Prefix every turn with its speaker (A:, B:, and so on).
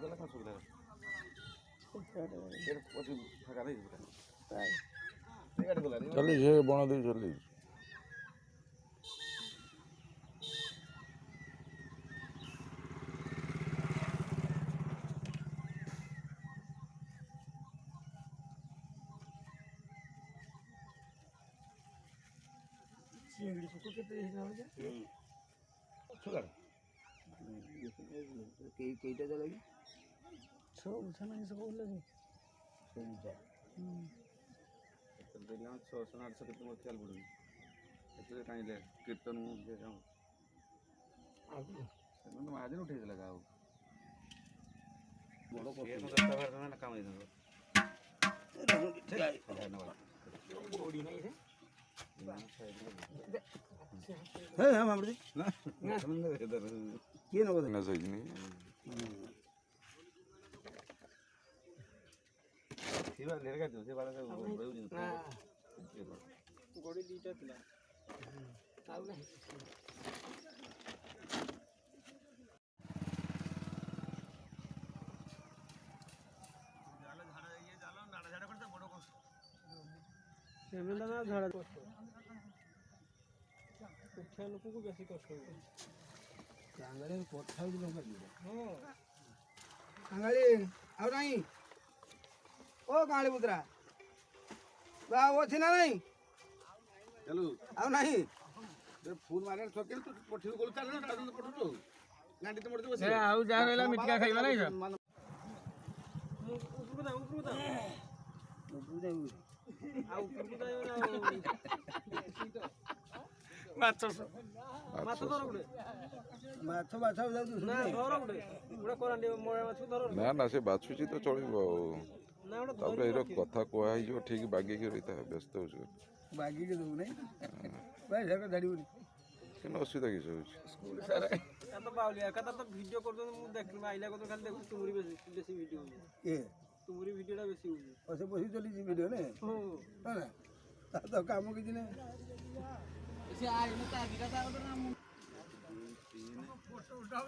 A: ଗଲା କ'ଣ ସୁବିଧା ଫାଙ୍କା ନାହିଁ ସେ ଗାଡ଼ି ଗଲାନି
B: ଚାଲିଛି ବଣ ଦେଇ ଚାଲିଛି।
C: ଚିଙ୍ଗୁଡ଼ି ପୋକ କେତେ
D: କେଇଟା ଦେଲା କି
C: ସବୁ ସେମାନେ ସବୁ ଓହ୍ଲାଇଲେ
D: ସେଇଟା
A: 600 800 କେତେ ମୋର ଖିଆଲ ପଡ଼ୁନି ସେଥିରେ କାହିଁଲେ କୀର୍ତ୍ତନ ସେମାନେ ମହାଜନ ଉଠେଇଥିଲା କାହାକୁ ବଡ଼ କାମ
D: କିଏ ନବ
C: ଗୋଡ଼ି ଦୁଇଟା ଥିଲା ଆଉ ନାହିଁ ସେମିତି ନା ଝାଡ଼ା କଷ୍ଟ ଉଠିଆ ଲୋକକୁ ବେଶୀ କଷ୍ଟ ହୁଏ
D: କାଙ୍ଗାଳି କଥା ହଉଛି
C: ହଁ
D: କାଙ୍ଗାଳି ଆଉ ନାହିଁ ଓ କାଙ୍ଗାଳି ପୁତ୍ରା ବା ଆଉ ଅଛି ନା ନାହିଁ
A: ଚାଲୁ
D: ଆଉ ନାହିଁ
A: ଫୋନ୍ ମାରିବା ଥକିଲେ ତୁ ପଠେଇବୁ ଗଲୁ ଚାଲ ପଠଉଛୁ ଗାଣ୍ଡି ତ ମରିଯିବ
C: ଆଉ ଯାହା ରହିଲା ମିଟିକା ଖାଇବା ନାହିଁ ମାଛ ମାଛ ଧର ଗୋଟେ
D: ମାଛ ବାଛ ଯାଉଛୁ
C: ନା ଧର ଗୋଟେ ଗୋଟେ କରାଣ୍ଡି ମରା ମାଛ ଧର
B: ନା ନା ସେ ବାଛୁଛି ତ ଚଳିବ ଆଉ
C: ନା ଗୋଟେ
B: ତାପରେ ଏର କଥା କୁହା ହେଇଯିବ ଠିକ ବାଗେଇକି ରହିଥାଏ ବ୍ୟସ୍ତ ହଉଛି
D: ବାଗିକି ଦେବୁ ନାହିଁ ଭାଇ ସେଟା ଛାଡ଼ିବୁନି
B: କିନ୍ତୁ ଅସୁବିଧା କିଛି ହଉଛି
C: ତ ବାଉଲିଆ ଏକା ତ ଭିଡ଼ିଓ କରୁଛନ୍ତି ମୁଁ ଦେଖିଲି ଆଇଲା କଥା ଖାଲି ଦେଖୁଛି ତୁମରି ବେଶୀ ଭିଡ଼ିଓ ହଉଛି
D: କିଏ
C: ତୁମରି ଭିଡ଼ିଓଟା ବେଶୀ ହଉଛି
D: ସେ ବସି ଚାଲିଛି ଭିଡ଼ିଓ ନେ
C: ହଁ
D: ନା ତାର ତ କାମ କିଛି ନାହିଁ
C: ସେ ଆଇଲେ ତା ଦିଟା ତାର ତ ନାମ ଫଟୋ ଉଠାଉ